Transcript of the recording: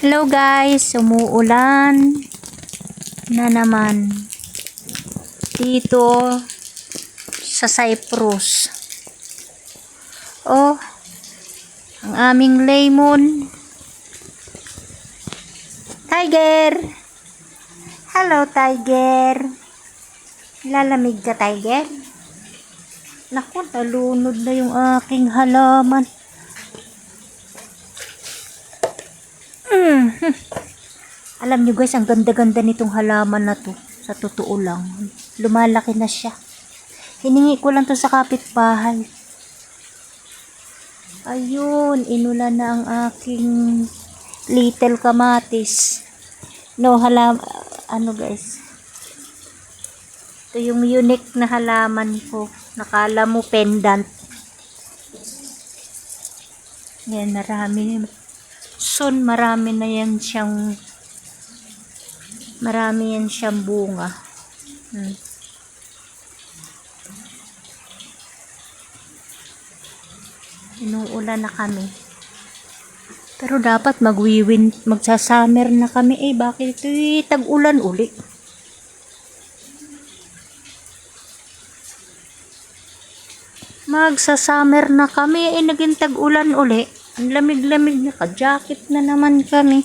Hello guys, umuulan na naman dito sa Cyprus. Oh, ang aming lemon. Tiger! Hello Tiger! Lalamig ka Tiger? Naku, nalunod na yung aking halaman. Alam nyo guys, ang ganda-ganda nitong halaman na to. Sa totoo lang. Lumalaki na siya. Hiningi ko lang to sa kapitbahay. Ayun, inulan na ang aking little kamatis. No, ano guys. Ito yung unique na halaman ko. Nakala mo pendant. Yan, marami. Soon, marami yan siyang bunga. Inuulan na kami. Pero dapat magsa-summer na kami. Bakit ito tag-ulan uli? Magsa-summer na kami. Naging tag-ulan uli. Ang lamig-lamig na ka. Jacket na naman kami.